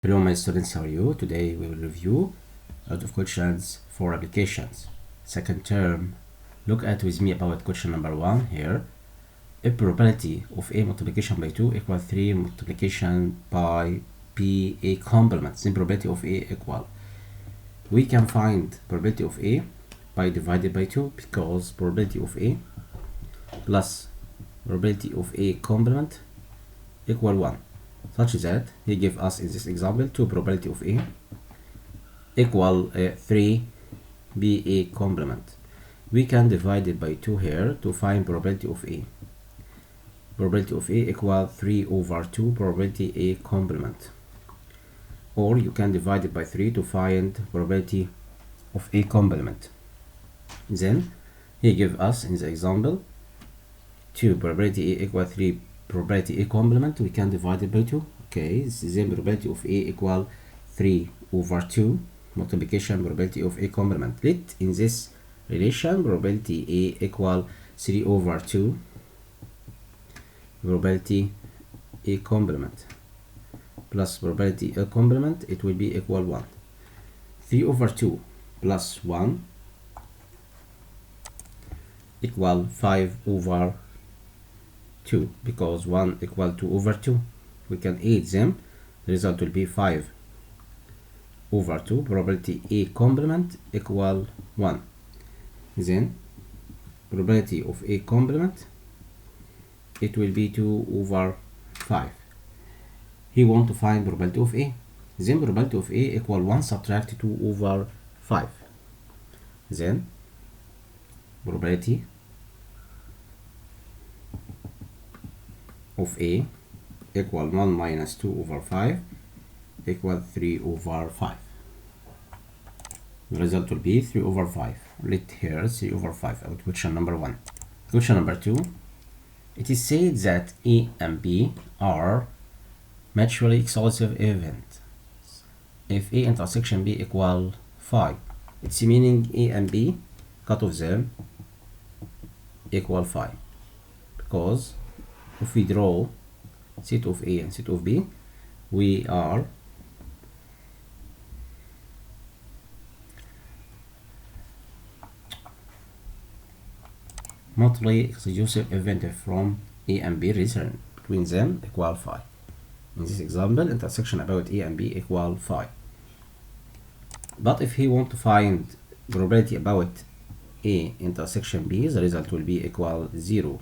Hello my students, how are you? Today we will review out of questions for applications. Second term, look at with me about question number 1 here. If probability of A multiplication by 2 equal 3 multiplication by B A complement, then probability of A equal. We can find probability of A by divided by 2 because probability of A plus probability of A complement equal 1. Such that he gave us in this example 2 probability of A equal 3 BA complement. We can divide it by 2 here to find probability of A. Probability of A equal 3 over 2 probability A complement. Or you can divide it by 3 to find probability of A complement. Then he gave us in the example 2 probability A equal 3 probability A complement. We can divide it by 2. Okay, then probability of A equal 3 over 2 multiplication probability of A complement. Let in this relation probability A equal 3 over 2 probability A complement plus probability A complement, it will be equal 1. 3 over 2 plus 1 equal 5 over 2 because 1 equal 2 over 2. We can add them. The result will be 5 over 2 probability A complement equal 1. Then probability of A complement, it will be 2 over 5. He want to find probability of A. Then probability of A equal 1 subtract 2 over 5. Then probability of A equal 1 minus 2 over 5 equal 3 over 5. The result will be 3 over 5. Let here 3 over 5 out question number 1. Question number 2. It is said that A and B are mutually exclusive events if A intersection B equal phi. It's meaning A and B, cut of them equal phi, because if we draw set of A and set of B, we are mutually exclusive event from A and B return between them equal phi. In this example, intersection about A and B equal phi. But if he want to find probability about A intersection B, the result will be equal 0.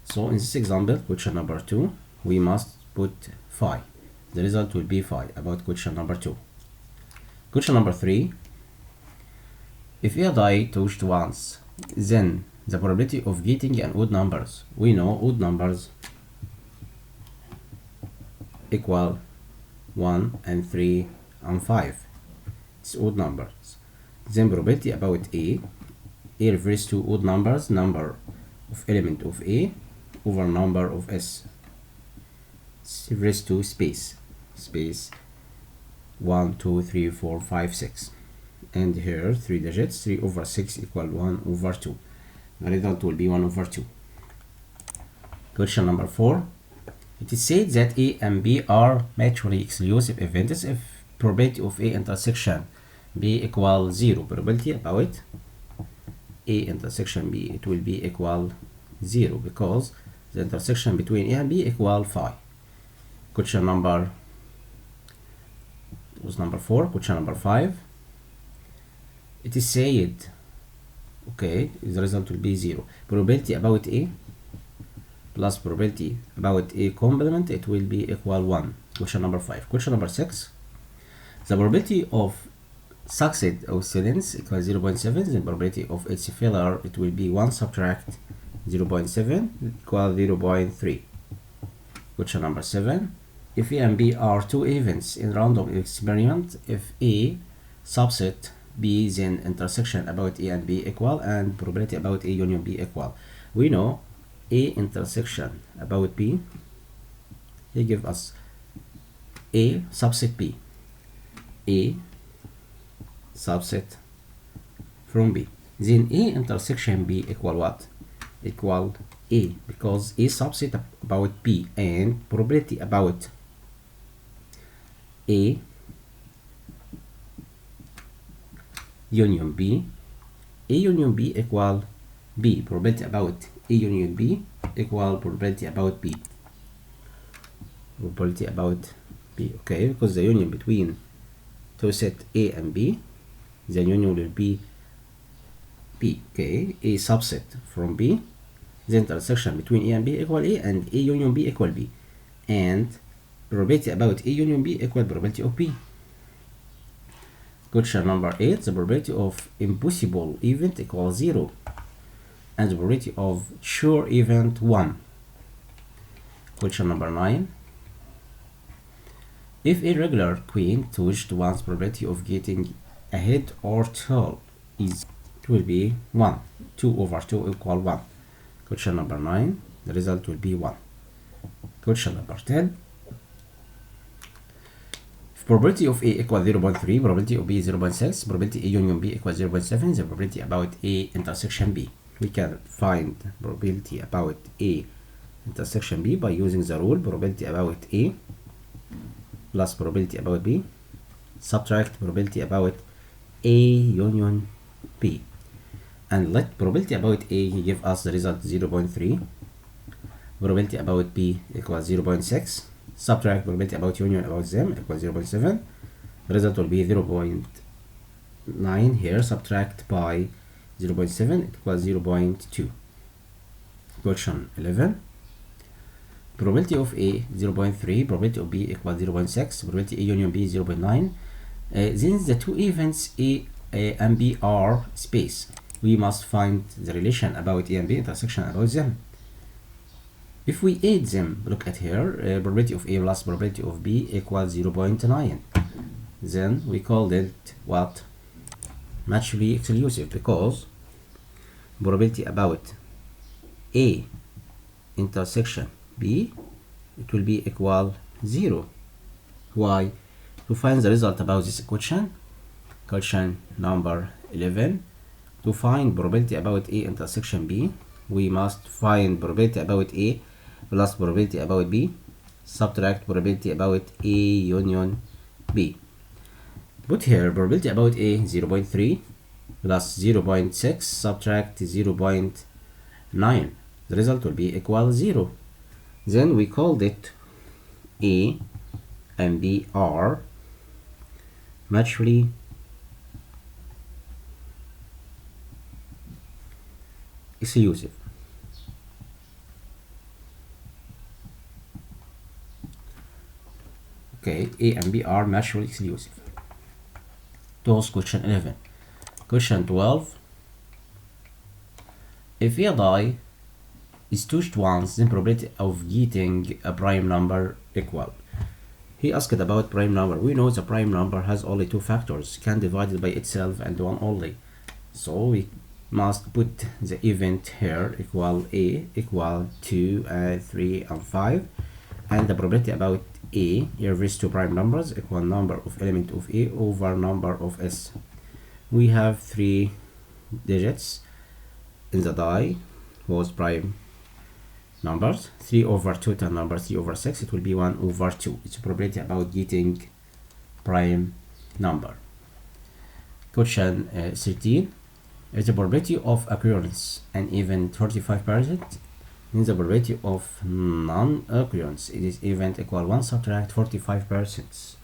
So in this example, question number 2, we must put phi. The result will be phi about question number 2. Question number 3. If a die touched once, then the probability of getting an odd numbers. We know odd numbers equal 1 and 3 and 5. It's odd numbers. Then probability about A refers to odd numbers, number of element of A over number of S. It's refers to space 1 2 3 4 5 6, and here 3 digits. 3 over 6 equal 1 over 2. The result will be 1 over 2. Question number 4. It is said that A and B are mutually exclusive events if probability of A intersection B equal 0. Probability about A intersection B, it will be equal 0 because the intersection between A and B equal phi. Question number was number 4. Question number 5. It is said, okay, the result will be 0. Probability about A plus probability about A complement, it will be equal 1. Question number 5. Question number 6. The probability of succeed of students equal 0.7. The probability of its failure, it will be 1 subtract 0.7 equal 0.3. Question number 7. If A and B are two events in random experiment, if A subset B, then intersection about A and B equal, and probability about A union B equal. We know A intersection about B, he give us A subset B, A subset from B. Then A intersection B equal what? Equal A, because A subset about B, and probability about A union B. A union B equal B. Probability about A union B equal probability about B. Probability about B. Okay, because the union between two set A and B, the union will be B. Okay, A subset from B, the intersection between A and B equal A, and A union B equal B, and probability about A union B equal probability of B. Question number 8, the probability of impossible event equals 0, and the probability of sure event 1. Question number 9, if a regular queen touched one's probability of getting ahead or tail is, it will be 1. 2 over 2 equal 1. Question number 9, the result will be 1. Question number 10, if probability of A equal 0.3, probability of B is 0.6, probability A union B equals 0.7, the probability about A intersection B. We can find probability about A intersection B by using the rule probability about A plus probability about B, subtract probability about A union B, and let probability about A give us the result 0.3, probability about B equals 0.6, subtract probability about union about them equals 0.7, the result will be 0.9 here, subtract by 0.7 equals 0.2. Question 11, probability of A 0.3, probability of B equals 0.6, probability A union B 0.9. Since the two events A and B are space, we must find the relation about A and B intersection about them. If we add them, look at here, probability of A plus probability of B equals 0.9. Then we called it what? Mutually exclusive, because probability about A intersection B, it will be equal 0. Why? To find the result about this equation, question number 11, to find probability about A intersection B, we must find probability about A plus probability about B, subtract probability about A union B. Put here probability about A 0.3 plus 0.6, subtract 0.9. The result will be equal 0. Then we called it A and B are mutually exclusive. Okay, A and B are mutually exclusive. That was question 11. Question 12. If a die is touched once, then probability of getting a prime number equal. He asked about prime number. We know the prime number has only two factors, can divide it by itself and one only. So we must put the event here equal A equal 2 and 3 and 5, and the probability about A every two prime numbers equal number of element of A over number of S. We have 3 digits in the die was prime numbers, 3 over total number 3 over 6, it will be 1 over 2. It's a probability about getting prime number. Question 13, is the probability of occurrence an event 35%, means the probability of non-occurrence it is event equal 1, subtract 45%.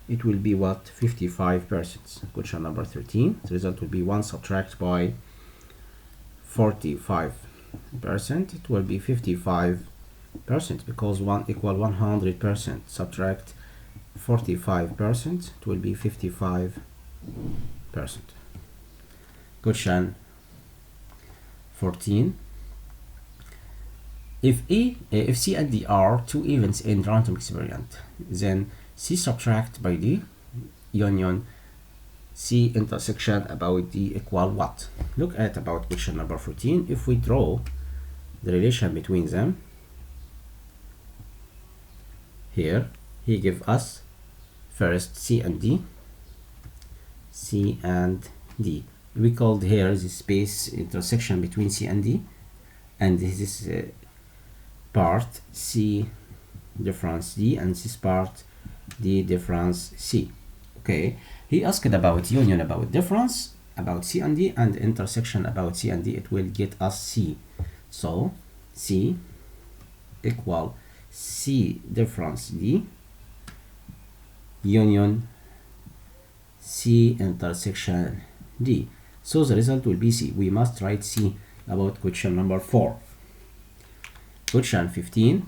It will be what? 55%. Question number 13, the result will be 1 subtract by 45%, it will be 55%, because 1 equal 100%, subtract 45%, it will be 55%. Question 14, if C and D are two events in random experiment, then C subtract by D union C intersection about D equal what? Look at about question number 14. If we draw the relation between them, here he give us first C and D, C and D. We called here the space intersection between C and D, and this part C difference D, and this part D difference C. Okay, he asked about union about difference about C and D, and intersection about C and D. It will get us C. So C equal C difference D union C intersection D. So the result will be C. We must write C about question number 4. Question 15.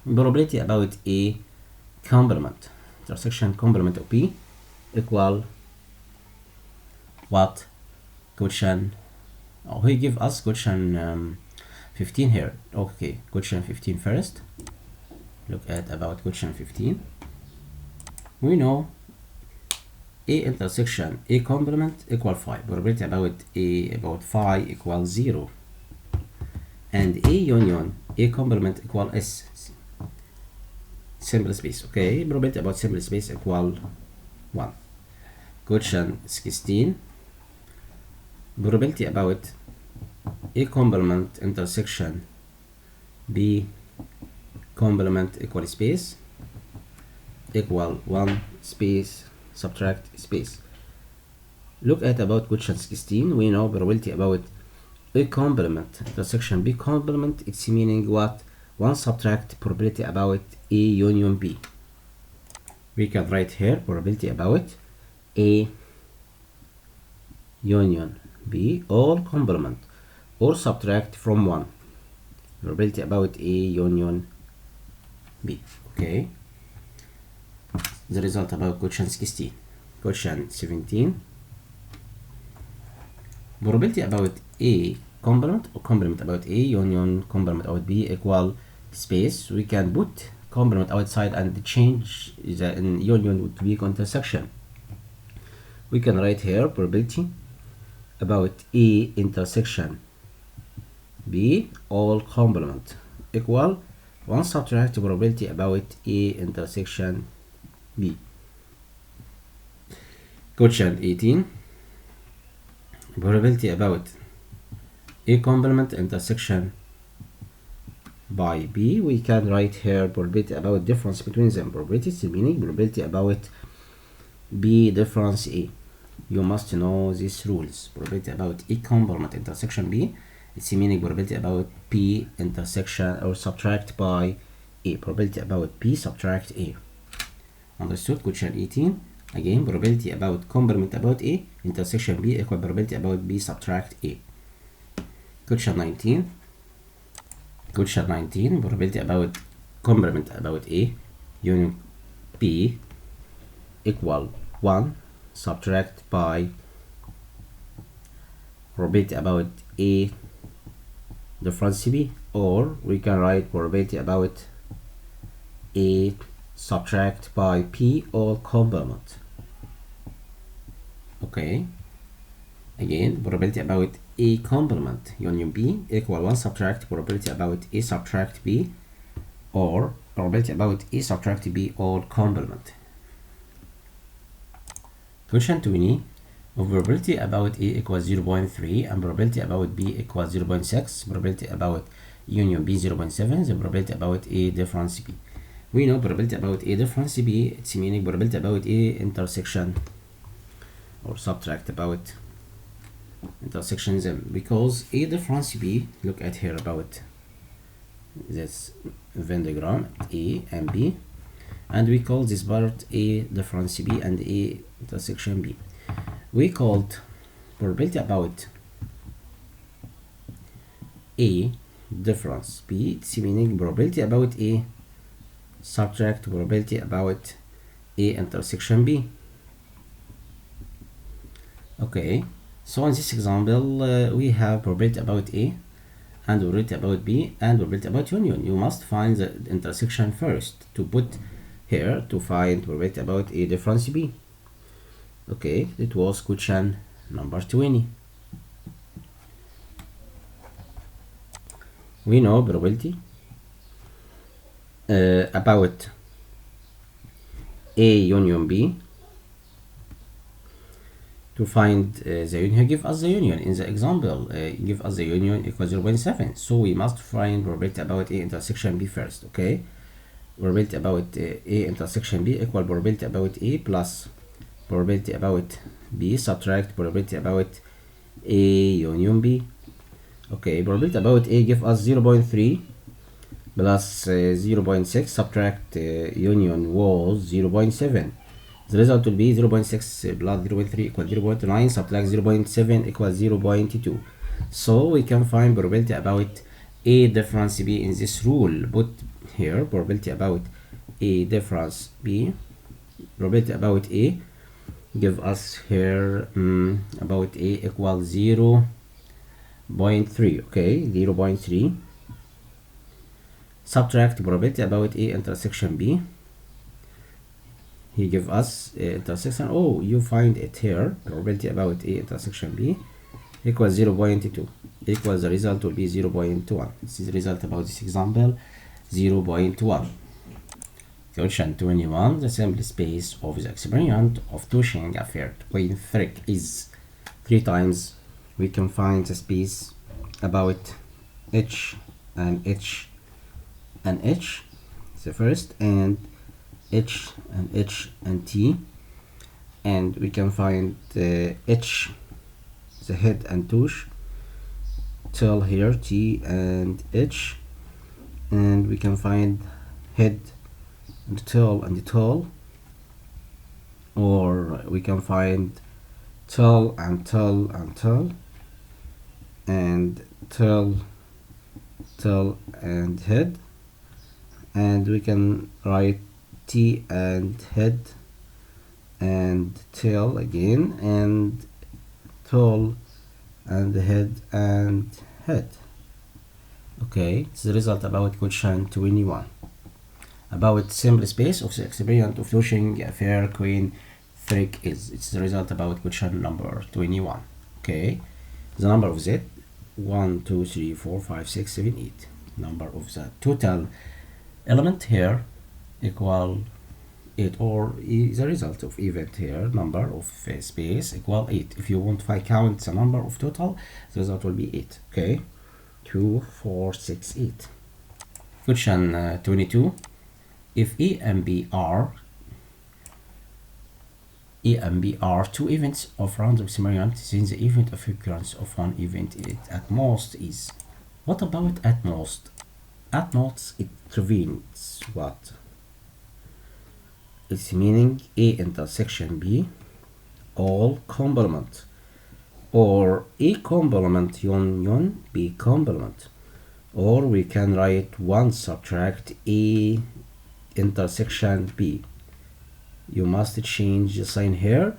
Probability about A complement, intersection complement of B equal what? Question, oh, he give us question 15 here. Okay, question 15 first. Look at about question 15. We know A intersection A complement equal phi. Probability about phi equals 0. And A union A complement equal S. Simple space. Okay, probability about simple space equal 1. Question 16. Probability about A complement intersection B complement equal space equal 1 space subtract space. Look at about question 16. We know probability about A complement intersection B complement, it's meaning what? 1 subtract probability about A union B. We can write here probability about A union B all complement, or subtract from 1 probability about A union B. Okay, the result about question 16. Question 17. Probability about A complement or complement about A union complement about B equal space. We can put complement outside and change the union to be intersection. We can write here probability about A intersection B all complement equal 1 subtract probability about A intersection B. Question 18. Probability about A complement intersection by B. We can write here probability about difference between them. Probability meaning probability about B difference A. You must know these rules. Probability about A complement intersection B, it's meaning probability about P intersection or subtract by A. Probability about P subtract A. Understood? Question 18. Again, probability about complement about A intersection B equal probability about B subtract A. Question 19. Question 19. Probability about complement about A union B equal 1 subtract by probability about A difference B, or we can write probability about A subtract by P all complement. Okay, again probability about A complement union B equal 1 subtract probability about A subtract B, or probability about A subtract B all complement. Question 20. Probability about A equals 0.3 and probability about B equals 0.6. Probability about union B 0.7. The probability about A difference B. We know probability about A difference B, it's meaning probability about A intersection or subtract about intersections them, because A difference B, look at here about this Venn diagram A and B, and we call this part A difference B and A intersection B. We called probability about A difference B, it's meaning probability about A subtract probability about A intersection B. Okay, so in this example we have probability about A and probability about B and probability about union. You must find the intersection first to put here to find probability about A difference B. Okay, it was question number 20. We know probability about A union B. To find the union, give us the union. In the example, give us the union equals 0.7. So we must find probability about A intersection B first. Okay, probability about A intersection B equal probability about A plus probability about B subtract probability about A union B. Okay, probability about A give us 0.3 plus 0.6 subtract union was 0.7. The result will be 0.6 plus 0.3 equal 0.9 subtract 0.7 equal 0.2. So we can find probability about A difference B in this rule. Put here probability about A difference B, probability about A give us here about A equal 0.3. okay, 0.3 subtract probability about A intersection B. He give us intersection, oh, you find it here, probability about A intersection B equals 0.2 equals the result will be 0.1. This is the result about this example, 0.1. Question 21. The sample space of the experiment of touching a fair twin thread is 3 times. We can find the space about H and H and H, the first, and H and H and T, and we can find H, the head and touch, till here T and H, and we can find head and till and till, or we can find till and till and till, and till and head, and we can write T and head and tail again, and tail and head and head. Okay, it's the result about question 21. About simple space of the experiment of touching a fair queen thread is. It's the result about question number 21. Okay, the number of Z 1, 2, 3, 4, 5, 6, 7, 8. Number of the total element here equal 8, or the result of event here, number of space equal 8. If you want to count the number of total, the result will be 8. Okay, 2, 4, 6, 8. Question 22. If A and B are 2 events of random experiment, then the event of occurrence of one event at most is. What about at most? At most it means what? It's meaning A intersection B all complement, or A complement union B complement, or we can write 1 subtract A intersection B. You must change the sign here,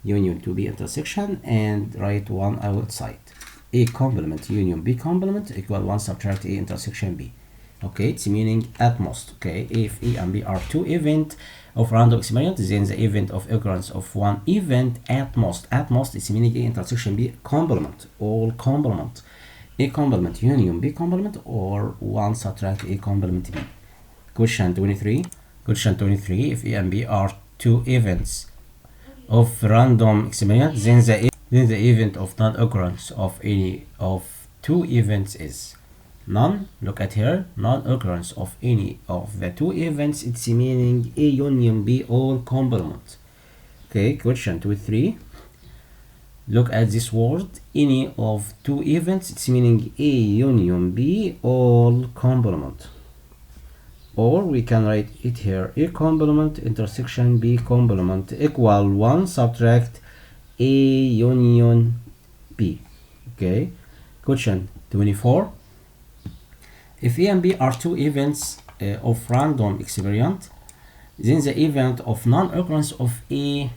union to B intersection, and write 1 outside. A complement union B complement equal 1 subtract A intersection B. Okay, it's meaning at most. Okay, if A and B are 2 event of random experiment, then the event of occurrence of one event at most. At most is meaning A intersection B complement, all complement. A complement union B complement, or 1 subtract A complement B. Question 23. Question 23. If A and B are 2 events of random experiment, then the event of non-occurrence of any of 2 events is none. Look at here, non-occurrence of any of the 2 events, it's meaning A union B all complement. Okay, question 23. Look at this word, any of 2 events, it's meaning A union B all complement. Or we can write it here, A complement intersection B complement equal 1 subtract A union B. Okay, question 24. If A and B are 2 events of random experiment, then the event of non-occurrence of A,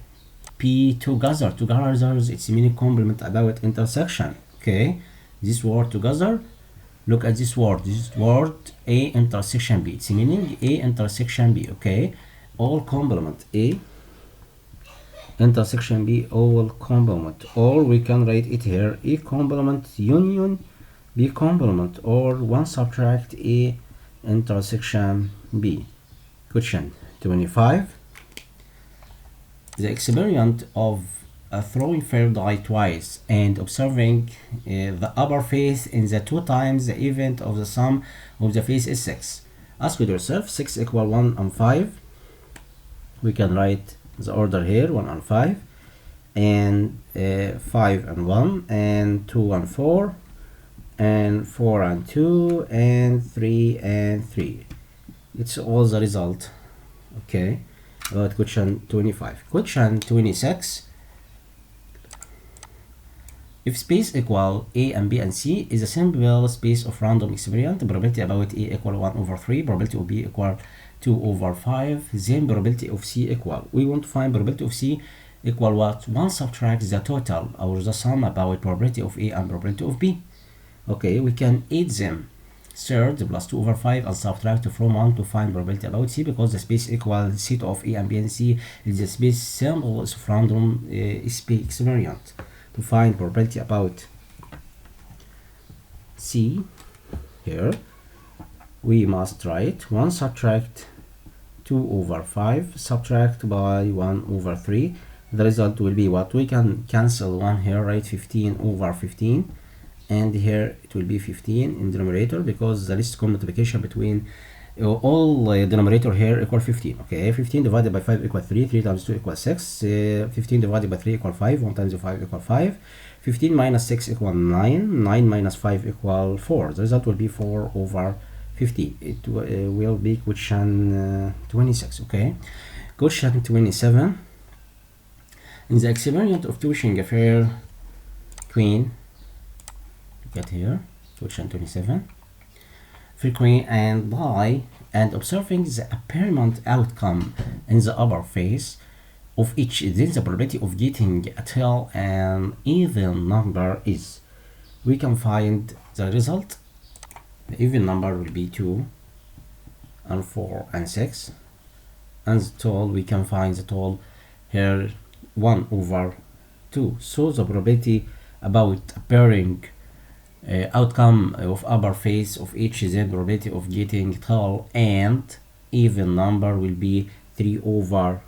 P together, it's meaning complement about intersection. Okay, this word together, look at this word A intersection B, it's meaning A intersection B. Okay, all complement A intersection B all complement, or we can write it here, A complement union B complement, or 1 subtract A intersection B. Question 25. The experiment of throwing fair die twice and observing the upper face in the 2 times the event of the sum of the face is 6. Ask yourself 6 equal 1 and 5. We can write the order here 1 and 5, and 5 and 1, and 2 and 4, and 4 and 2, and 3 and 3. It's all the result. Okay, about question 25. Question 26. If space equal A and B and C is a simple space of random experiment, probability about A equal 1 over 3, probability of B equal 2 over 5, then probability of C equal. We want to find probability of C equal what? 1 subtract the total or the sum about probability of A and probability of B. Okay, we can add them. Third plus 2 over 5 and subtract from 1 to find probability about C, because the space equal set of A and B and C is the space sample of random space experiment. To find probability about C, here we must write 1 subtract 2 over 5 subtract by 1 over 3. The result will be what? We can cancel 1 here, write 15 over 15, and here it will be 15 in denominator, because the least common multiplication between all denominator here equal 15. Okay, 15 divided by 5 equal 3, 3 times 2 equals 6, 15 divided by 3 equal 5, 1 times 5 equal 5, 15 minus 6 equal 9, 9 minus 5 equal 4. The result will be 4 over 50. It will be question 26. Okay, question 27. In the experiment of choosing a fair queen, look at here, question 27. Fair queen and die, and observing the apparent outcome in the upper face of each, then the probability of getting a tail an even number is. We can find the result. The even number will be 2 and 4 and 6, and the total we can find the total here 1 over 2. So the probability about appearing outcome of upper face of each, then probability of getting tail and even number will be 3 over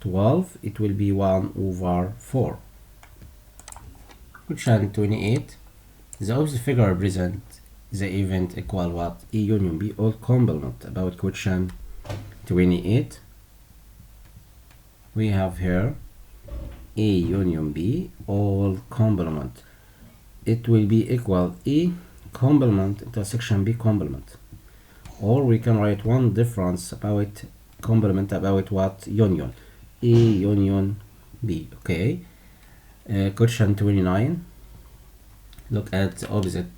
12. It will be 1 over 4. Question 28. The opposite figure represent the event equal what? A union B all complement. About question 28, we have here A union B all complement. It will be equal A complement intersection B complement, or we can write one difference about complement about what? Union. A union B. Okay, question 29. Look at the opposite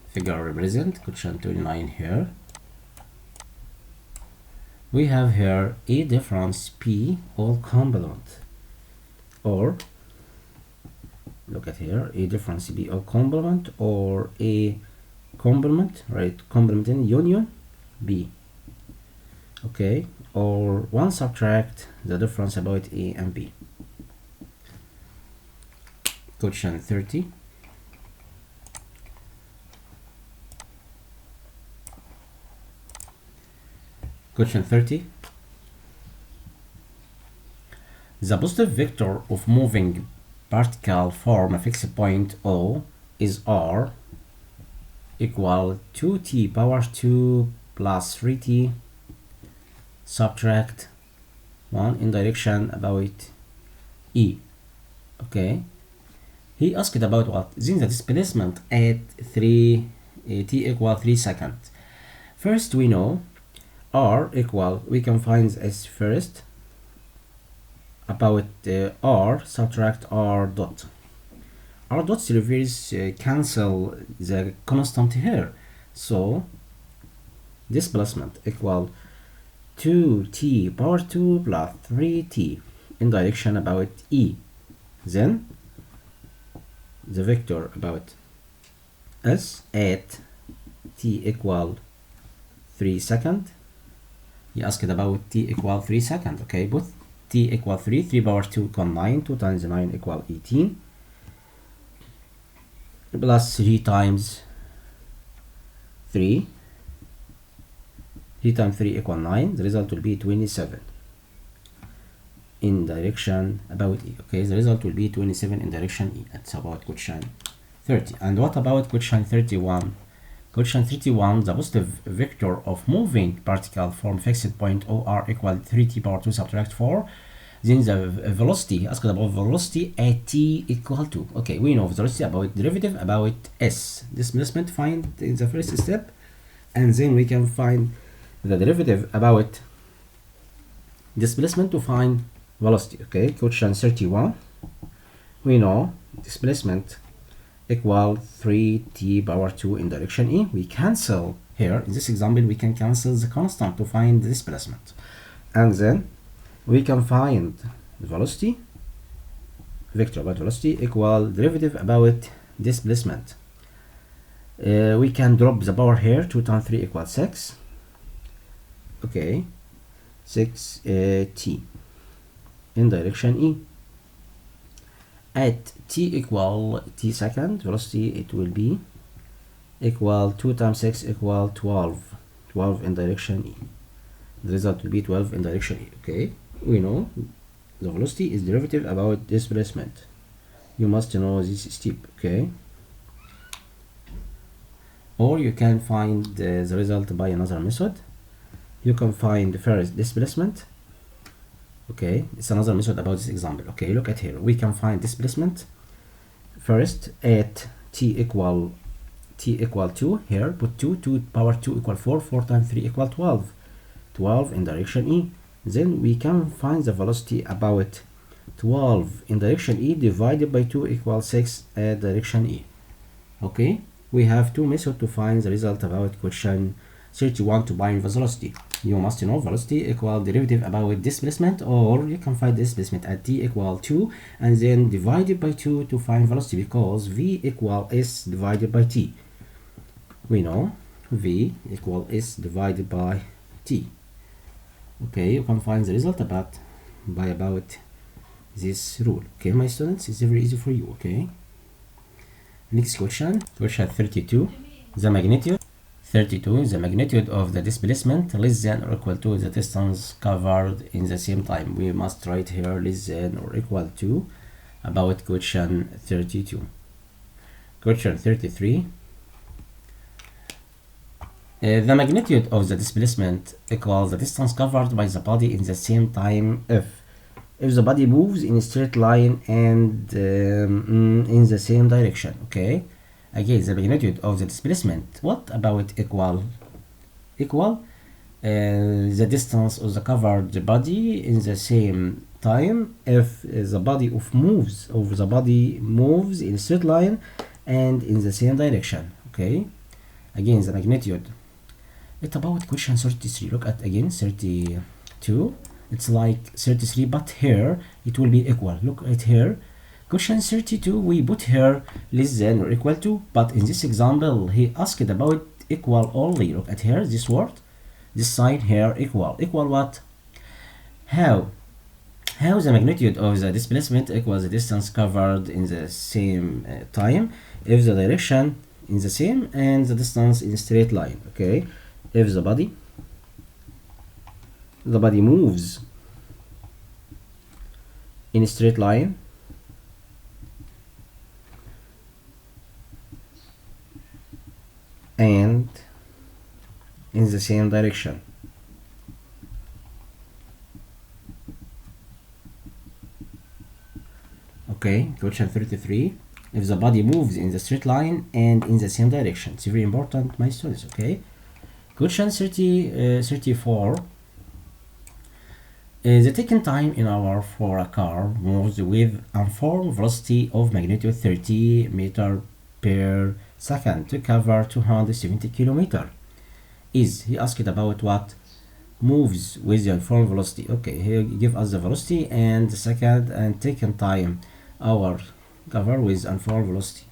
figure represent. Question 29 here. We have here A difference P all complement, or look at here, A difference B all complement, or A complement, right? Complement in union B. Okay, or one subtract the difference about A and B. Question 30. Question 30. The positive vector of moving particle form a fixed point O is R equal 2t power 2 plus 3t subtract 1 in direction about E. Okay, he asked about what? Then the displacement at 3 t equal 3 seconds. First we know R equal, we can find S first, about R subtract R dot. R dot reverse cancel the constant here, so displacement equal 2t power 2 plus 3t in direction about E. Then the vector about S at t equal 3 seconds. He asked about t equal 3 seconds. Okay, both t equal 3, 3 power 2 equal 9, 2 times 9 equal 18, plus 3 times 3, 3 times 3 equal 9, the result will be 27 in direction about E. Okay, the result will be 27 in direction E. That's about question 30. And what about question 31? Question 31, the positive vector of moving particle from fixed point OR equal 3t power 2 subtract 4. Then the velocity, asked about velocity at t equal to. Okay, we know velocity about derivative about s. Displacement find in the first step, and then we can find the derivative about displacement to find velocity. Okay, question 31. We know displacement equal 3t power 2 in direction E. We cancel here, in this example, we can cancel the constant to find the displacement. And then we can find the velocity, vector about velocity equal derivative about displacement. We can drop the power here, 2 times 3 equals 6. Okay, 6 t in direction E. At t equal t second, velocity it will be equal 2 times 6 equal 12. 12 in direction E. The result will be 12 in direction E. Okay, we know the velocity is derivative about displacement. You must know this step. Okay, or you can find the result by another method. You can find first displacement. Okay, it's another method about this example. Okay, look at here. We can find displacement first at t equal 2. Here put 2 power 2 equal 4. 4 times 3 equal 12. 12 in direction E. Then we can find the velocity about 12 in direction E divided by 2 equals 6 at direction E. Okay, we have two methods to find the result about question 31 to find velocity. You must know velocity equal derivative about displacement, or you can find displacement at t equal 2 and then divided by 2 to find velocity, because v equal s divided by t. We know v equal s divided by t. Okay, you can find the result by about this rule. Okay, my students, it's very easy for you. Okay, next question 32. The magnitude 32, the magnitude of the displacement less than or equal to the distance covered in the same time. We must write here less than or equal to about question 32. Question 33. The magnitude of the displacement equals the distance covered by the body in the same time if the body moves in a straight line and in the same direction. Okay, again, the magnitude of the displacement. What about equal? The distance of the covered body in the same time if the body moves in a straight line and in the same direction. Okay, again, the magnitude. It's about question 33. Look at again 32. It's like 33, but here it will be equal. Look at here. Question 32, we put here less than or equal to, but in this example, he asked about equal only. Look at here, this word, this sign here, equal. Equal what? How the magnitude of the displacement equals the distance covered in the same time if the direction is the same and the distance in a straight line. Okay, if the body moves in a straight line and in the same direction. Okay, question 33. If the body moves in the straight line and in the same direction. It's very important, my students. Okay, question 34. The taken time in hour for a car moves with uniform velocity of magnitude 30 meter per second to cover 270 kilometer. He asked about what? Moves with the uniform velocity. Okay, here give us the velocity and the second and taken time hour cover with uniform velocity.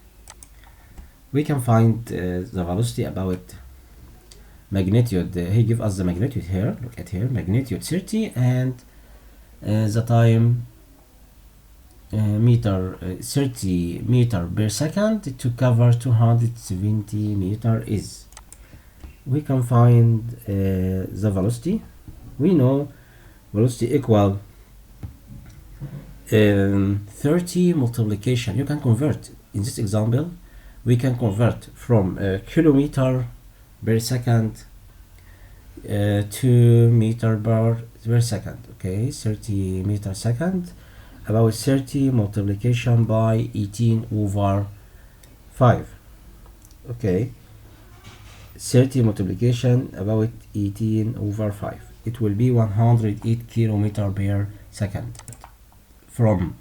We can find the velocity about magnitude. He give us the magnitude here. Look at here, magnitude 30 and the time 30 meter per second to cover 270 meter is. We can find the velocity. We know velocity equal 30 multiplication. You can convert in this example we can convert from kilometer per second to meter per second. Okay, 30 meter second, about 30 multiplication by 18 over 5. Okay, 30 multiplication about 18 over 5, it will be 108 kilometer per second. From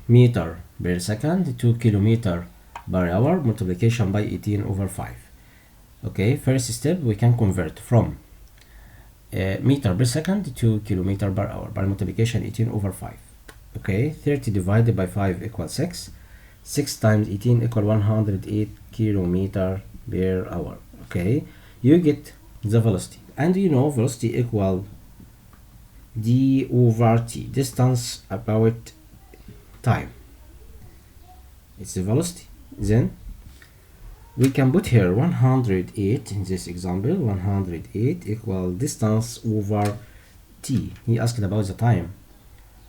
meter per second to kilometer per hour, multiplication by 18 over 5. Okay, first step, we can convert from meter per second to kilometer per hour by multiplication 18 over 5. Okay, 30 divided by 5 equals 6. 6 times 18 equal 108 kilometer per hour. Okay, you get the velocity, and you know velocity equal d over t, distance about time. It's the velocity. Then we can put here 108 in this example. 108 equal distance over t. He asked about the time.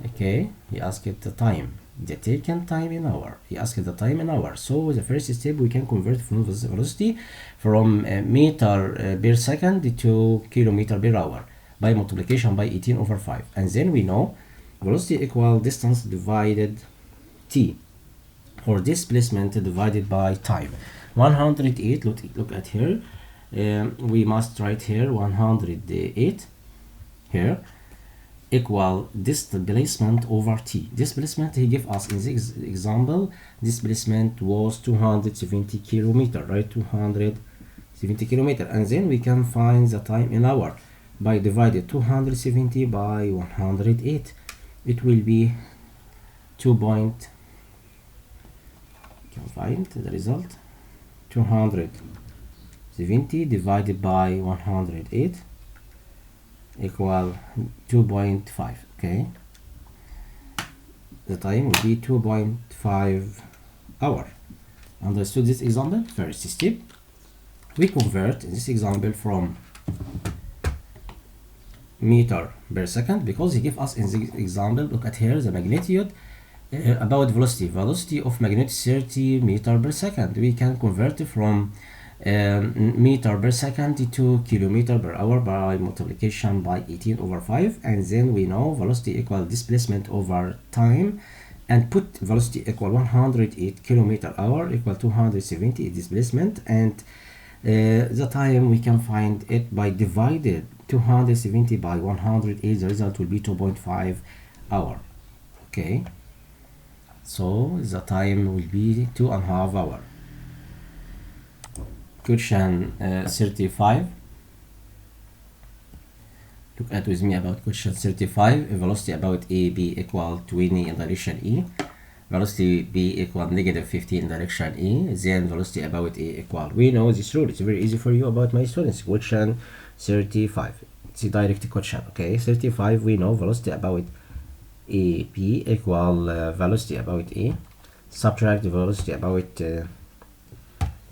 Okay, he asked the time, the taken time in hour. He asked the time in hour. So the first step, we can convert from velocity from meter per second to kilometer per hour by multiplication by 18 over 5. And then we know velocity equal distance divided t, or displacement divided by time. 108, look at here. We must write here 108 here equal displacement over t. Displacement he gave us in this example, displacement was 270 kilometer, right? 270 kilometer. And then we can find the time in hour by divided 270 by 108. It will be 2 point, can find the result, 270 divided by 108 equal 2.5. Okay, the time will be 2.5 hour. Understood this example? First step, we convert in this example from meter per second, because he gave us in this example, look at here, the magnitude about velocity of magnitude 30 meter per second. We can convert it from meter per second to kilometer per hour by multiplication by 18 over 5. And then we know velocity equal displacement over time, and put velocity equal 108 kilometer hour equal 270 displacement, and the time we can find it by divided 270 by 108. The result will be 2.5 hour. Okay, so the time will be 2.5 hour. Question 35. Look at with me about question 35. Velocity about A, B equal 20 in direction E. Velocity B equal negative 15 in direction E. Then velocity about A equal. We know this rule. It's very easy for you about my students. Question 35. It's a direct question. Okay, 35. We know velocity about A, B equal velocity about A. Subtract the velocity about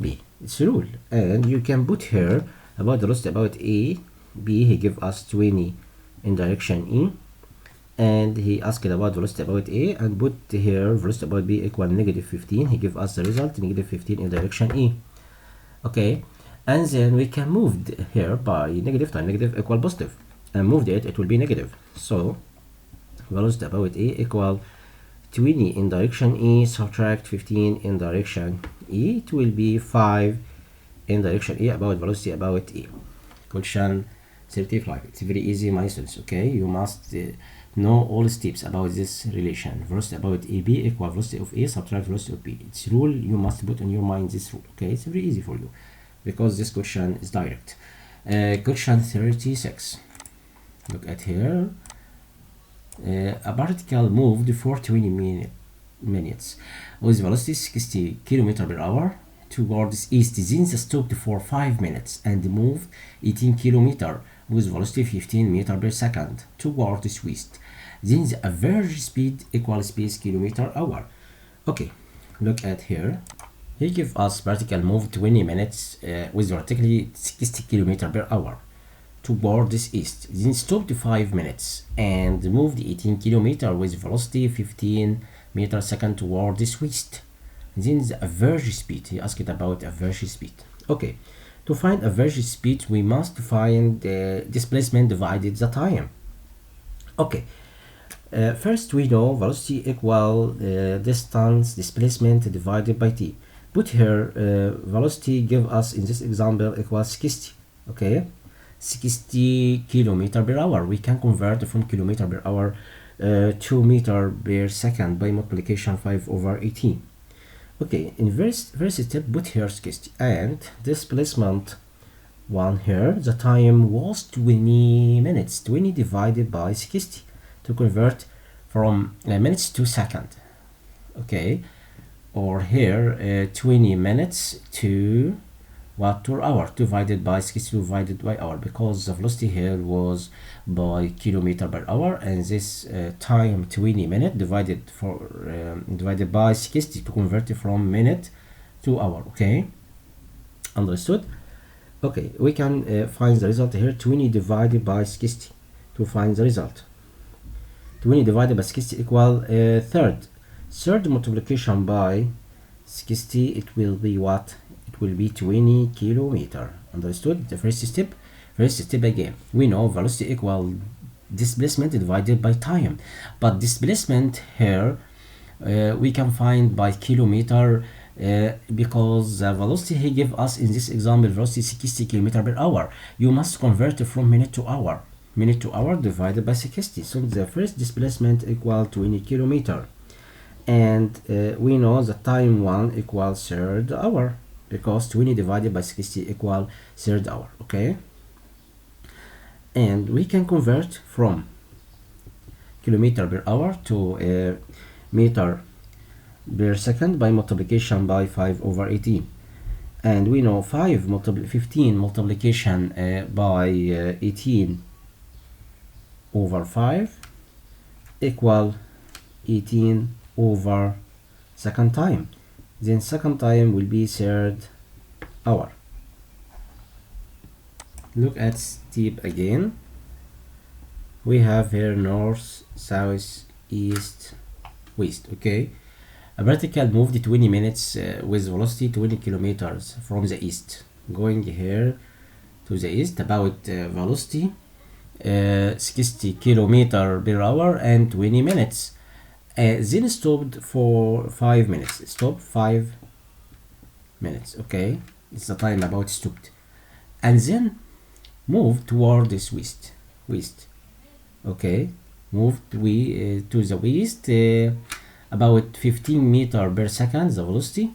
B. It's a rule, and you can put here about the velocity about A, B. He give us 20 in direction E, and he asked about velocity about A, and put here velocity about B equal negative 15. He give us the result negative 15 in direction E. Okay, and then we can move here by negative time negative equal positive, and move it will be negative. So velocity about A equal 20 in direction E, subtract 15 in direction E, it will be 5 in direction E about velocity about E. Question 35. It's very easy, my students. Okay, you must know all steps about this relation. Velocity about AB equal velocity of A, subtract velocity of B. It's rule you must put in your mind, this rule. Okay, it's very easy for you because this question is direct. Question 36. Look at here. A particle moved for 20 minutes with velocity 60 km per hour towards east. Then stopped for 5 minutes and moved 18 km with velocity 15 meter per second towards west. Then the average speed equals space kilometer hour. Okay, look at here. He give us particle move 20 minutes with vertically 60 km per hour towards east, then stopped 5 minutes and moved 18 km with velocity 15 meter second towards west. Then the average speed. He asked about average speed. Okay, to find average speed, we must find displacement divided the time. Okay, first we know velocity equal distance displacement divided by t. Put here velocity give us in this example equals 60. Okay, 60 kilometer per hour. We can convert from kilometer per hour 2 meter per second by multiplication 5/18. Okay, in first step put here 60 and displacement 1 here. The time was 20 minutes. 20 divided by 60 to convert from minutes to second. Okay, or here 20 minutes to what, to hour, divided by 60 divided by hour, because the velocity here was by kilometer per hour, and this time 20 minute divided by 60 to convert it from minute to hour. Okay, understood? Okay, we can find the result here. 20 divided by 60 to find the result. 20 divided by 60 equal third multiplication by 60, it will be what? It will be 20 kilometer. Understood? The first step again, we know velocity equal displacement divided by time, but displacement here we can find by kilometer because the velocity he give us in this example, velocity 60 kilometer per hour. You must convert it from minute to hour. Minute to hour divided by 60. So the first displacement equal 20 kilometer. And we know the time 1 equals third hour, because 20 divided by 60 equal third hour. Okay, and we can convert from kilometer per hour to meter per second by multiplication by 5/18. And we know 15 multiplication by 18 over 5 equal 18 over second time. Then second time will be third hour. Look at step again. We have here north, south, east, west. Okay, a vertical moved 20 minutes with velocity 20 kilometers from the east, going here to the east about velocity 60 kilometer per hour and 20 minutes. Then stopped for 5 minutes. Stop 5 minutes. Okay, it's the time about stopped, and then move toward this west. Okay, moved to the west about 15 meter per second. The velocity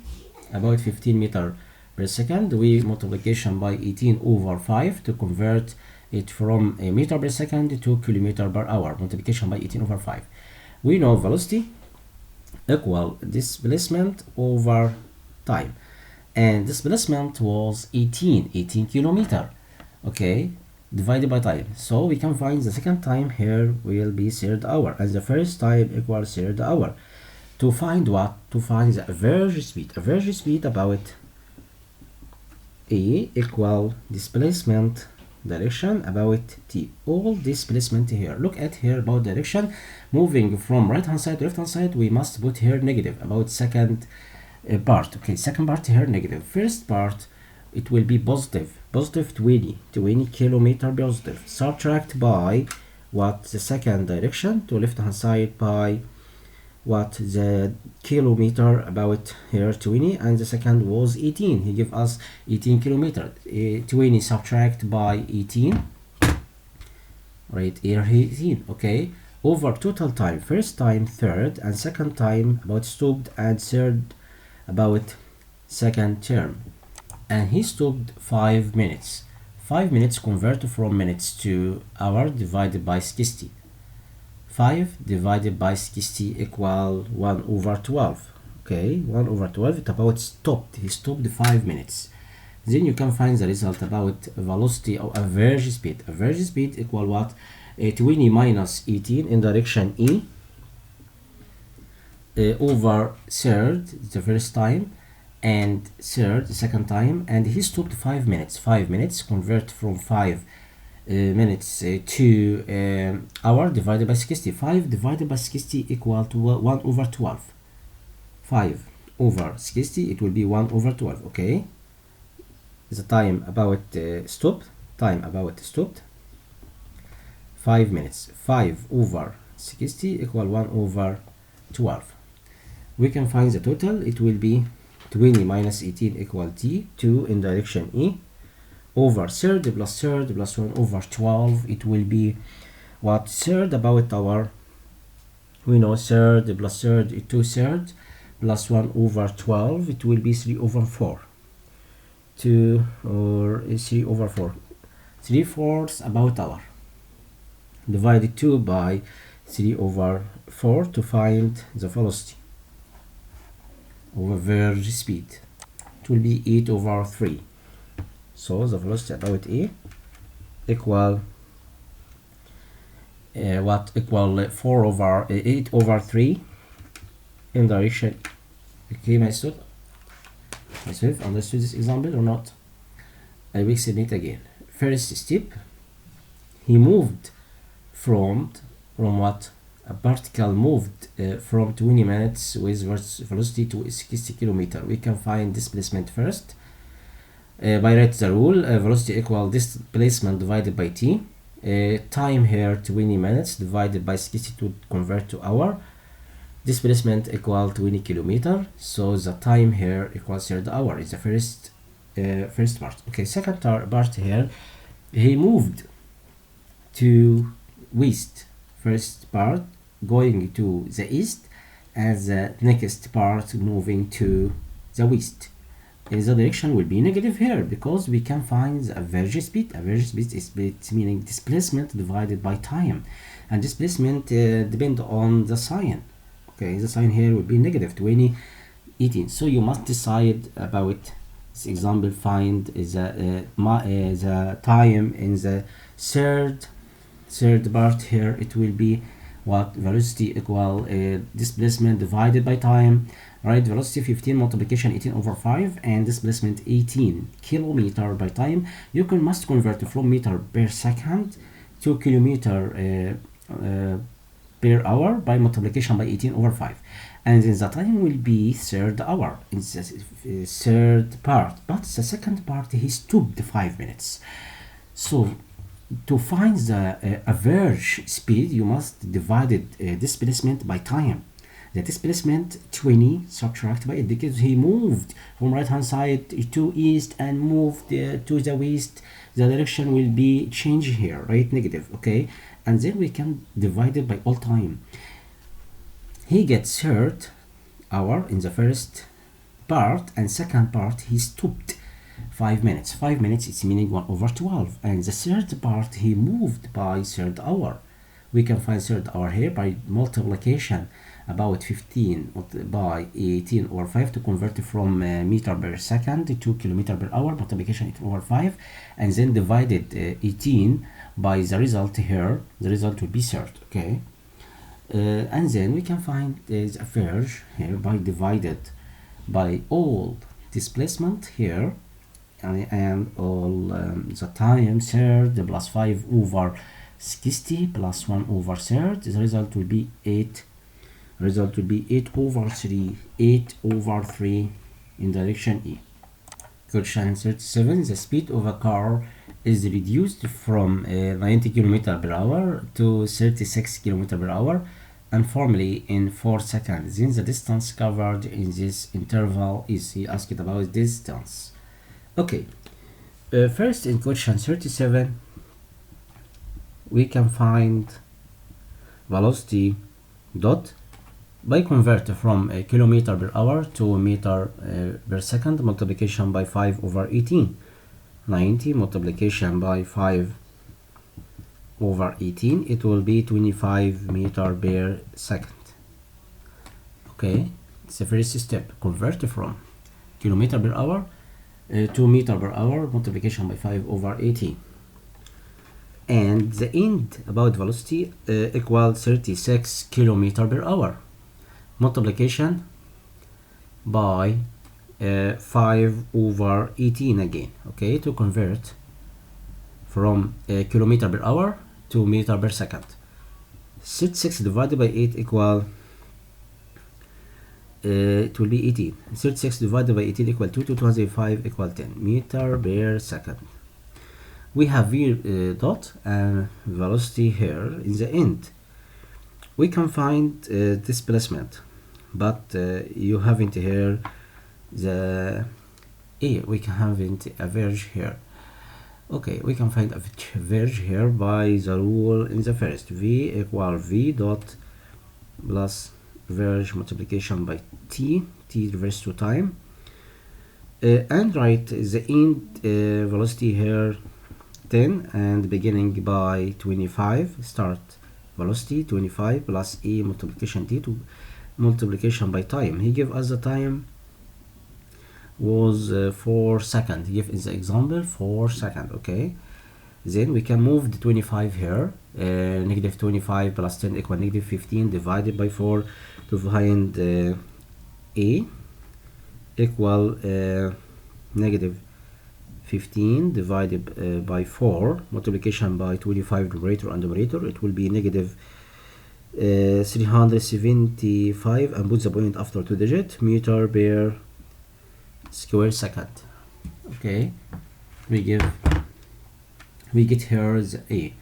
about 15 meter per second. We multiplication by 18 over 5 to convert it from a meter per second to kilometer per hour. Multiplication by 18 over 5. We know velocity equal displacement over time, and displacement was 18 kilometer. Okay, divided by time, so we can find the second time here will be third hour, and the first time equals third hour. To find what? To find the average speed. Average speed about A equal displacement direction about t. All displacement here. Look at here about direction, moving from right hand side to left hand side. We must put here negative about second part. Okay, second part here negative. First part it will be positive 20 kilometer positive. Subtract by what? The second direction to left hand side by what? The kilometer about here 20, and the second was 18. He give us 18 kilometer. 20 subtract by 18, right here 18. Okay, over total time, first time third, and second time about stopped, and third about second term, and he stopped 5 minutes. 5 minutes converted from minutes to hour divided by 60. 5 divided by 60 equal 1 over 12. Okay, 1 over 12. It about stopped. He stopped 5 minutes. Then you can find the result about velocity or average speed. Average speed equal what? 20 minus 18 in direction E over third the first time, and third the second time, and he stopped 5 minutes. 5 minutes convert from 5 minutes to hour divided by 60. 5 divided by 60 equal to 1 over 12. 5 over 60, it will be 1 over 12. Okay, the time about stopped, 5 minutes. 5 over 60 equal 1 over 12. We can find the total. It will be 20 minus 18 equal t, 2 in direction E, over third plus 1 over 12. It will be what? Third about our, we know third plus third is 2 thirds plus 1 over 12. It will be 3 over 4. 2 or 3 over 4. 3/4 about hour. Divided 2 by 3 over 4 to find the velocity over verge speed. It will be 8 over 3. So the velocity about A equal what? Equal 4 over 8 over 3 in direction. Okay, myself understood this example or not? I will explain it again. First step, he moved from what? A particle moved from 20 minutes with velocity to 60 km. We can find displacement first. By write the rule, velocity equal displacement divided by t. Time here 20 minutes divided by 60 to convert to hour. Displacement equal 20 km. So the time here equals third hour is the first part. Okay, second part here, he moved to west. First part going to the east, and the next part moving to the west. In the direction will be negative here because we can find the average speed. Average speed is meaning displacement divided by time, and displacement depend on the sign. Okay, the sign here will be negative 20, 18. So you must decide about this example. Find the time in the third part here. It will be what? Velocity equal displacement divided by time. Right, velocity 15 multiplication 18 over 5, and displacement 18 kilometer by time. You must convert from meter per second to kilometer per hour by multiplication by 18 over 5, and then the time will be third hour in the third part, but the second part he stopped 5 minutes. So to find the average speed, you must divide displacement by time. The displacement 20 subtract by it because he moved from right hand side to east and moved to the west. The direction will be changed here, right? Negative. Okay, and then we can divide it by all time. He gets third hour in the first part, and second part he stopped 5 minutes. 5 minutes is meaning 1 over 12, and the third part he moved by third hour. We can find third hour here by multiplication about 15 by 18 over 5 to convert it from meter per second to kilometer per hour, multiplication 18 over 5, and then divided 18 by the result here. The result will be third. Okay, and then we can find the average here by divided by all displacement here and all the time third plus 5 over 60 plus 1 over third. The result will be 8. Result will be 8 over 3. 8 over 3 in direction E. Question 37. The speed of a car is reduced from 90 km per hour to 36 km per hour and formally in 4 seconds. Then the distance covered in this interval is, he asked about distance. Okay, first in question 37 we can find velocity dot by convert from a kilometer per hour to meter per second, multiplication by 5 over 18. 90 multiplication by 5 over 18, it will be 25 meter per second. Okay, it's the first step. Convert from kilometer per hour to meter per hour, multiplication by 5 over 18. And the end about velocity equals 36 kilometer per hour. Multiplication by 5 over 18 again. Okay, to convert from kilometer per hour to meter per second. 36 divided by 8 equal it will be 18. 36 divided by 18 equal 2, 205 equal 10 meter per second. We have v dot and velocity here in the end. We can find displacement, but you haven't here the we can have a verge here. Okay, we can find a verge here by the rule in the first. V equal v dot plus verge multiplication by t reverse to time, and write the end velocity here 10 and beginning by 25. Start velocity 25 plus e multiplication t to multiplication by time. He gave us the time was 4 seconds. He gave in the example 4 seconds. Okay, then we can move the 25 here. Negative 25 plus 10 equal negative 15 divided by 4 to find a equal negative 15 divided by 4 multiplication by 25 numerator and numerator. It will be negative 375 and put the point after 2 digit meter per square second. Okay, we get here the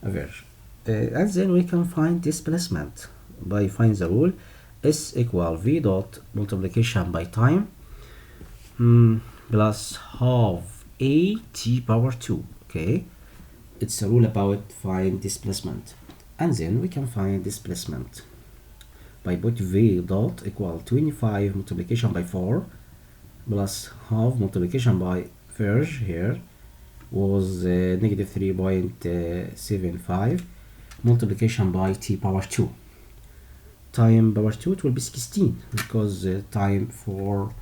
a verge, and then we can find displacement by find the rule s equal v dot multiplication by time plus half a t power 2. Okay, it's a rule about find displacement, and then we can find displacement by put v dot equal 25 multiplication by 4 plus half multiplication by verge here was negative 3.75 multiplication by t power 2 time power 2. It will be 16 because time for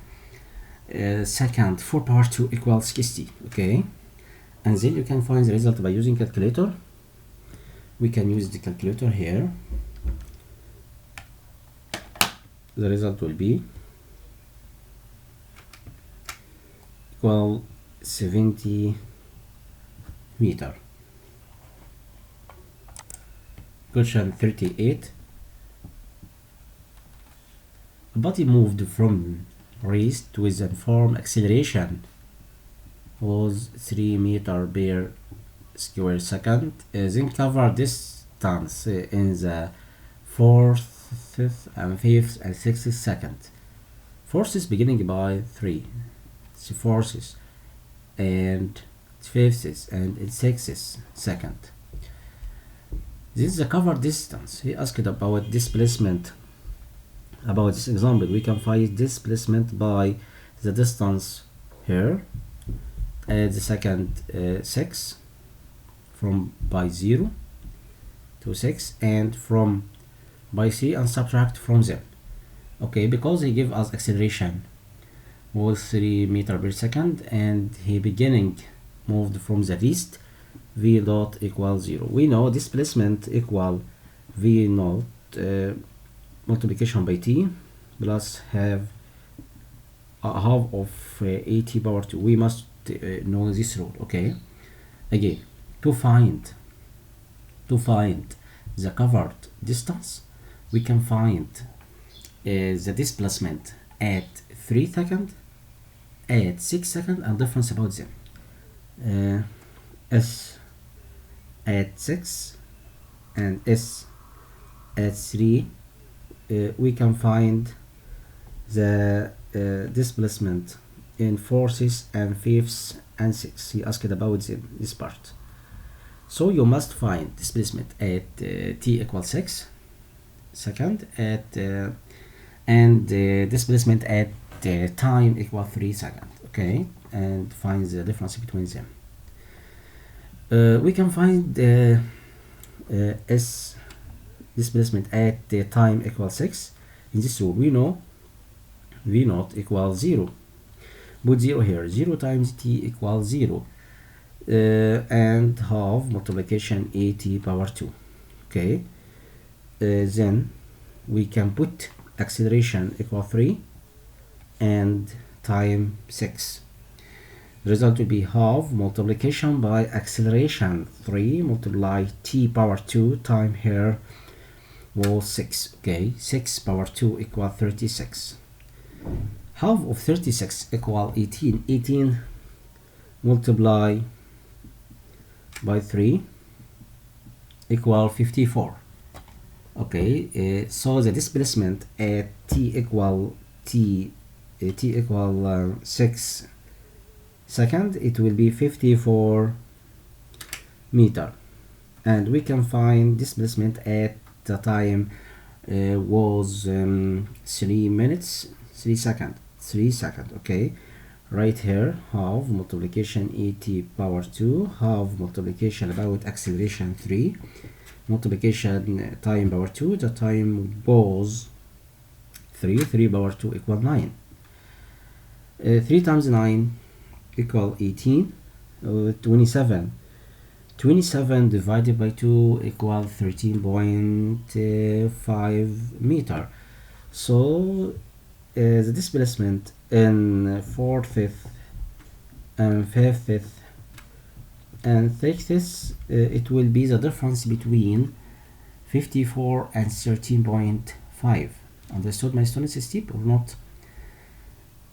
second 4 power 2 equals 60. Okay, and then you can find the result by using calculator. We can use the calculator here. The result will be equal 70 meter. Question 38. A body moved from rest with uniform acceleration was 3 meter per square second, then cover distance in the 4th, 5th and 5th and 6th second. Forces beginning by 3 forces and 5th and 6th second. This is the cover distance. He asked about displacement. About this example, we can find displacement by the distance here at the second 6 from by 0 to 6 and from by 3 and subtract from them. Okay, because he gave us acceleration was 3 meter per second and he beginning moved from the rest, v dot equal 0. We know displacement equal v naught multiplication by t plus half of a t power 2. We must know this rule. Okay, again to find the covered distance, we can find the displacement at 3 seconds, at 6 seconds, and difference about them. S at 6 and S at 3. We can find the displacement in 4th and 5th and 6th. He asked about this part. So you must find displacement at t equals 6 second at and displacement at time equal 3 seconds. Okay, and find the difference between them. We can find s displacement at the time equals 6. In this rule we know v naught equals 0. Put 0 here. 0 times t equals 0 and half multiplication a t power 2. Okay, then we can put acceleration equal 3 and time 6. The result will be half multiplication by acceleration 3 multiply t power 2 time here was 6. Okay, 6 power 2 equal 36. Half of 36 equal 18. 18 multiply by 3 equal 54. Okay, so the displacement at t equal 6 second, it will be 54 meter, and we can find displacement at the time was 3 minutes 3 second. Okay, right here, half multiplication et power 2, half multiplication about acceleration 3, multiplication time power 2, the time was 3 power 2 equal 9. 3 times 9 equal 18. 27 divided by 2 equal 13.5 meter. So the displacement in 4/5 and 5/5 and 6/5, it will be the difference between 54 and 13.5. Understood, my students? Is steep or not?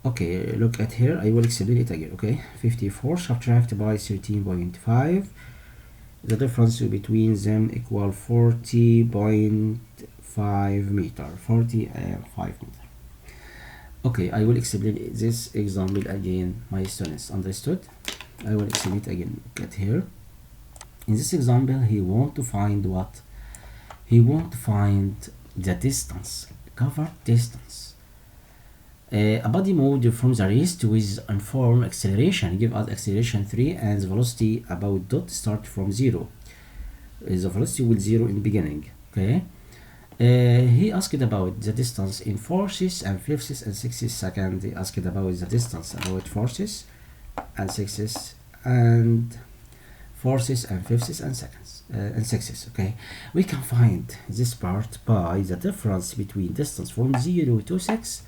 Okay, look at here, I will explain it again. Okay, 54 subtract by 13.5, the difference between them equal 40.5 meter. 45 meter. Okay, I will explain this example again, my students. Understood? I will explain it again. Look at here. In this example, he want to find what? He want to find the distance, covered distance. A body moved from the rest with uniform acceleration. Give us acceleration 3 and the velocity about dot start from 0. The velocity will 0 in beginning. Okay. He asked about the distance in forces and fifths and sixths second. He asked about the distance about forces and sixths and forces and fifths and seconds and sixths. Okay, we can find this part by the difference between distance from 0 to 6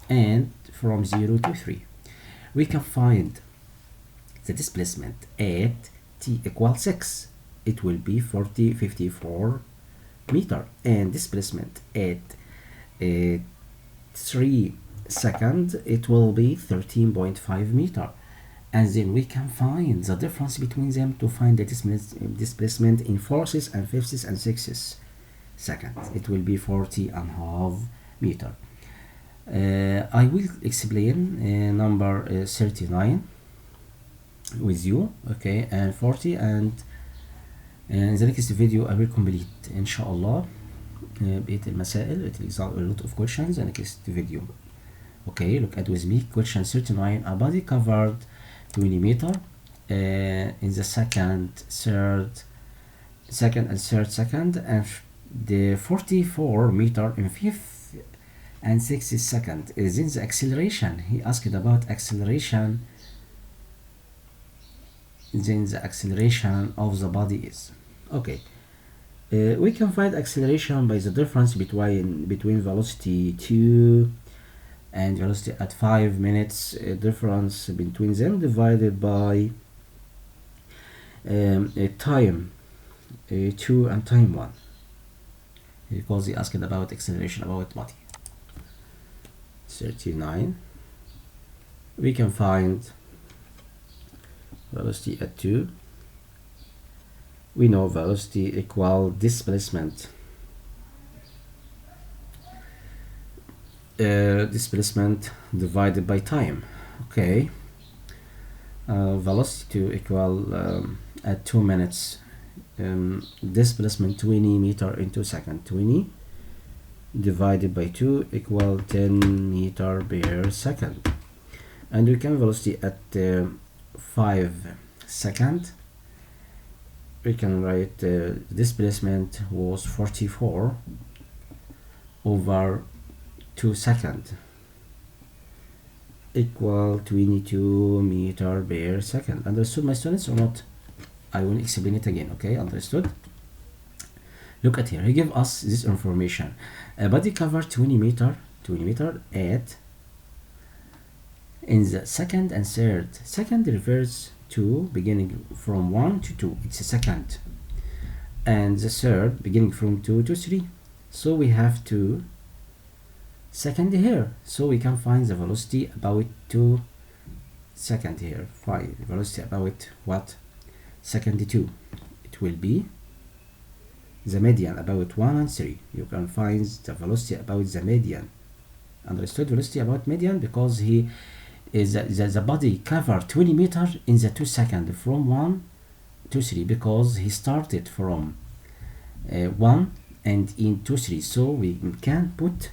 and from 0 to 3. We can find the displacement at t equals 6. It will be 54 meter, and displacement at 3 seconds, it will be 13.5 meter. And then we can find the difference between them to find the displacement in forces and fifths and sixths seconds. It will be 40.5 meter. I will explain number 39 with you, okay, and 40, and in the next video I will complete inshallah بقية المسائل, a lot of questions in the next video. Okay, look at with me question 39. A body covered 20 meter in the second and third second, and the 44 meter in fifth and 60 second. Is in the acceleration. He asked about acceleration. Then the acceleration of the body is okay. We can find acceleration by the difference between velocity 2 and velocity at 5 minutes. Difference between them divided by time 2 and time 1, because he asked about acceleration about body. 39. We can find velocity at 2. We know velocity equal displacement. Displacement divided by time. Okay. Velocity 2 equal at 2 minutes. Displacement 20 meter into second. 20 divided by 2 equal 10 meter per second. And we can velocity at 5 second. We can write displacement was 44 over 2 seconds equal 22 meter per second. Understood, my students, or not? I will explain it again. Okay, understood? Look at here. He give us this information. A body covered 20 meter at in the second and third. Second refers to beginning from 1 to 2. It's a second. And the third beginning from 2 to 3. So we have 2 seconds here. So we can find the velocity about 2 seconds here. Find velocity about what? Second 2. It will be the median about 1 and 3. You can find the velocity about the median. Understood? Velocity about median, because he is the body covered 20 meters in the 2 seconds from 1 to 3, because he started from 1 and in 2 3. So we can put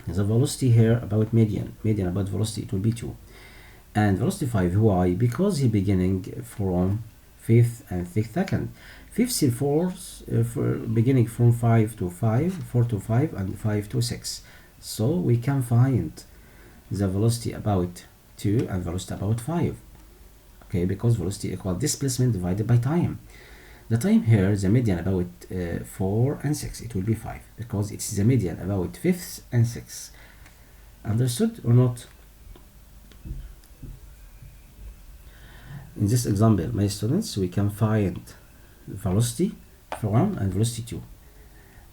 the velocity here about median about velocity, it will be 2. And velocity 5, why? Because he beginning from 5th and 6th second. 5th and 4th beginning from 5 to 5, 4 to 5, and 5 to 6. So we can find the velocity about 2 and velocity about 5. Okay, because velocity equal displacement divided by time. The time here, the median about 4 and 6, it will be 5, because it's the median about 5th and 6th. Understood or not? In this example, my students, we can find velocity 1 and velocity 2.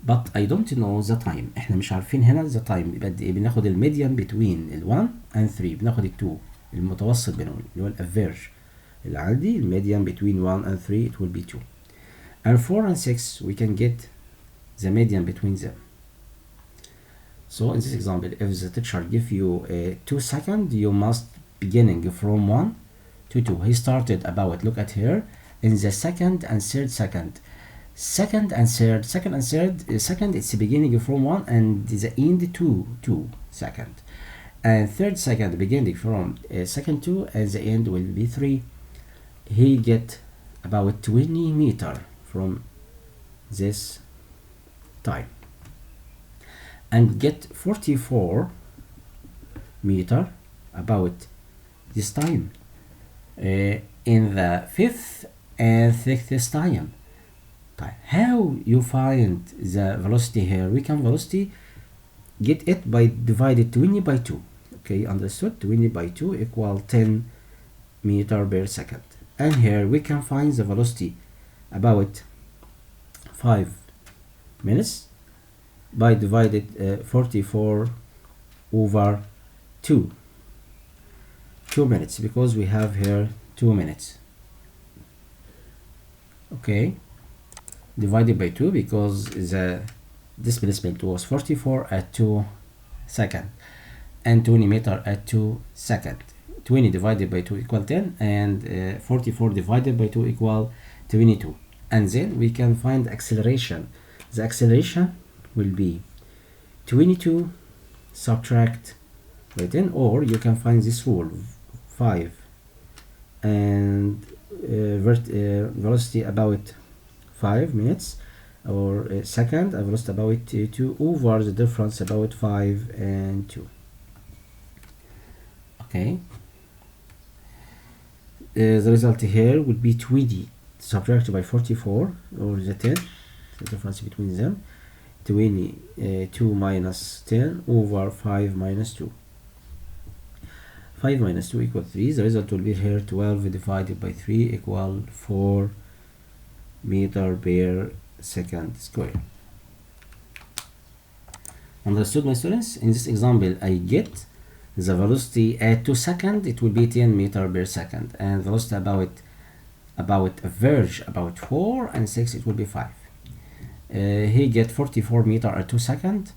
But I don't know the time. احنا مش عارفين هنا the time يبقى قد ايه. بناخد الميديان between ال 1 and 3. بناخد ال 2 المتوسط بينهم اللي هو الافيرج اللي عندي. الميديان between 1 and 3 it will be 2. And 4 and 6 we can get the median between them. So in this example, if the teacher give you 2 seconds, you must beginning from 1 to 2. He started about, look at here, in the second and third second. Second and third, second it's beginning from 1 and the end 2 second. And third second beginning from second 2 and the end will be 3. He get about 20 meter from this time. And get 44 meter about this time. In the 5th and 6th time. How you find the velocity here? We can velocity get it by divided 20 by 2. Okay, understood? 20 by 2 equal 10 meter per second. And here we can find the velocity about 5 minutes by divided 44 over 2 minutes, because we have here 2 minutes. Okay, divided by 2 because the displacement was 44 at 2 seconds and 20 meter at 2 seconds. 20 divided by 2 equal 10, and 44 divided by 2 equal 22. And then we can find acceleration. The acceleration will be 22 subtract by 10, or you can find this rule 5 and velocity about 5 minutes or second, and velocity about 2 over the difference about 5 and 2. Okay, the result here would be 20 subtracted by 44 or the 10, the difference between them, 22 minus 10 over 5 minus 2. 5 minus 2 equal 3. The result will be here 12 divided by 3 equal 4 meter per second square. Understood, my students? In this example, I get the velocity at 2 seconds, it will be 10 meter per second, and velocity about a verge about 4 and 6, it will be 5. He get 44 meter at 2 seconds.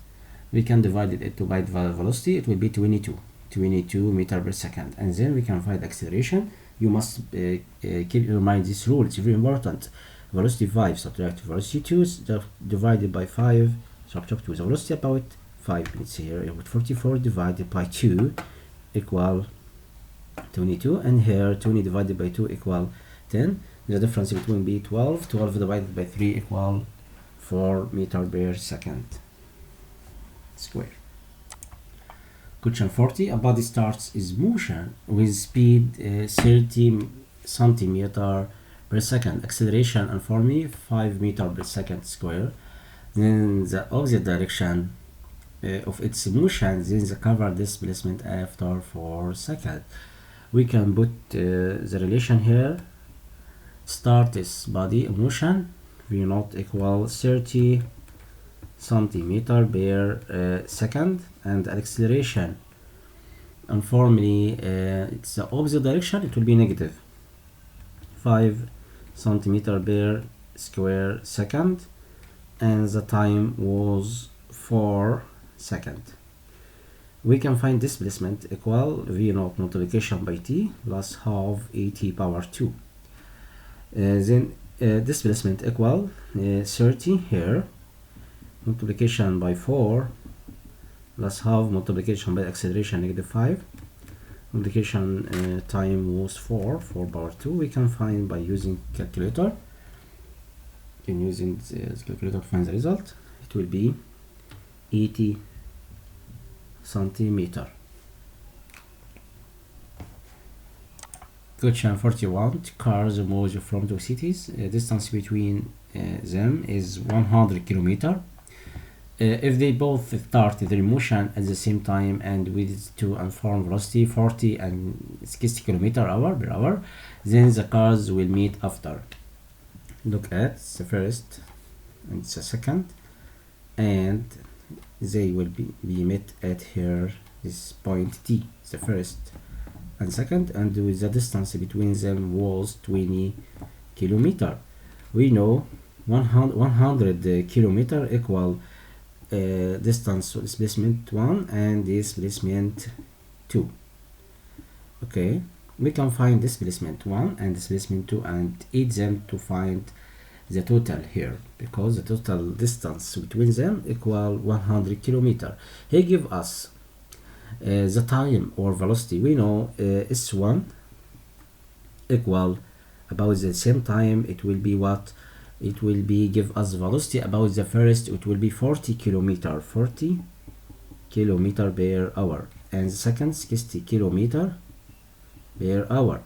We can divide it by the velocity, it will be 22 meter per second. And then we can find acceleration. You must keep in mind this rule, it's very important. Velocity 5 subtract velocity 2 divided by 5 subtract 2. The velocity about 5 minutes here, with 44 divided by 2 equal 22, and here 20 divided by 2 equal 10. The difference between be 12 divided by 3 equal 4 meter per second square. Question 40. A body starts its motion with speed 30 centimeter per second, acceleration and formula 5 meter per second square. Then the opposite direction of its motion, then the cover displacement after 4 seconds. We can put the relation here. Start its body motion v naught equal 30 centimeter per second, and acceleration uniformly it's the opposite direction, it will be negative 5 centimeter per square second, and the time was 4 seconds. We can find displacement equal v naught multiplication by t plus half at power 2. Then displacement equal 30 here multiplication by 4 plus half multiplication by acceleration negative 5 multiplication time was 4 power 2. We can find by using calculator. Using the calculator to find the result, it will be 80 centimeter. Question 41. Cars move from two cities. Distance between them is 100 kilometer. If they both start their motion at the same time and with two uniform velocity 40 and 60 kilometer per hour, then the cars will meet after. Look at the first and the second, and they will be met at here this point T, the first and second, and with the distance between them was 20 kilometer. We know 100 kilometer equal distance displacement 1 and displacement 2. Okay, we can find displacement 1 and displacement 2 and add them to find the total here, because the total distance between them equal 100 kilometer. He give us the time or velocity. We know s1 equal about the same time, it will be what? It will be give us velocity about the first, it will be 40 kilometer per hour, and the second 60 kilometer per hour.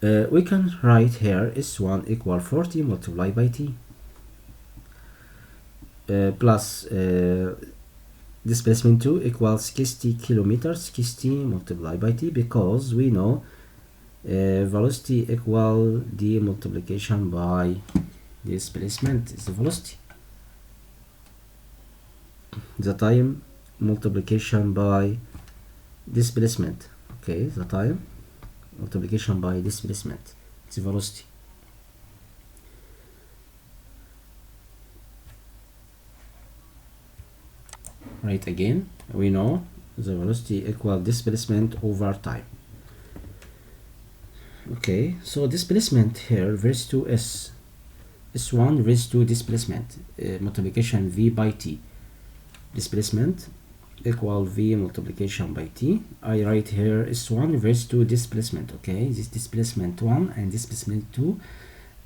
We can write here s1 equal 40 multiplied by t plus displacement 2 equals 60 kilometers, 60 multiplied by t, because we know velocity equal d multiplication by displacement is the velocity, the time multiplication by displacement. Okay, the time multiplication by displacement, it's velocity. Right, again we know the velocity equal displacement over time. Okay, so displacement here versus to s1 versus to displacement multiplication v by t, displacement equal v multiplication by t. I write here s1 versus to displacement. Okay, this displacement 1 and displacement 2,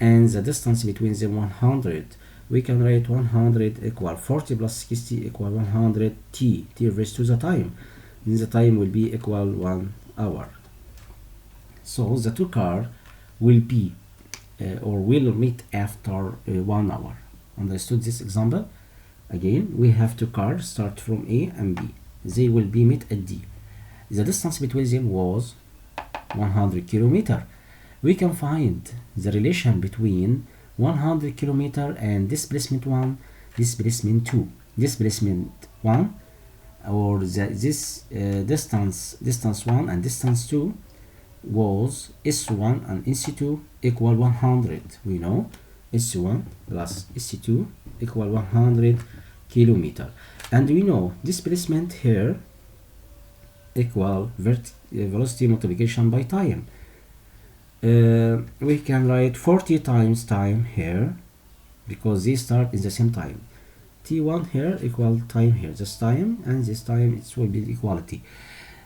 and the distance between them 100. We can write 100 equal 40 plus 60 equal 100 t versus to the time, and the time will be equal 1 hour. So the two cars will be or will meet after 1 hour. Understood this example? Again, we have two cars start from A and B. They will be met at D. The distance between them was 100 kilometer. We can find the relation between 100 kilometer and displacement 1, displacement 2. Displacement 1 or this distance 1 and distance 2 was S1 and S2 equal 100. We know S1 plus S2 equal 100 kilometer, and we know displacement here equal velocity multiplication by time. We can write 40 times time here because they start in the same time. T1 here equal time here, this time and this time, it will be equality.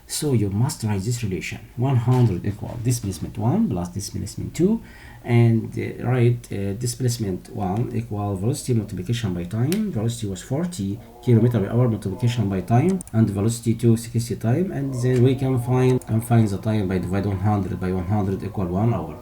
So you must write this relation 100 equal displacement 1 plus displacement 2, and write displacement 1 equal velocity multiplication by time. Velocity was 40 km per hour multiplication by time, and velocity 2 60 time, and then we can find the time by divide 100 by 100 equal 1 hour.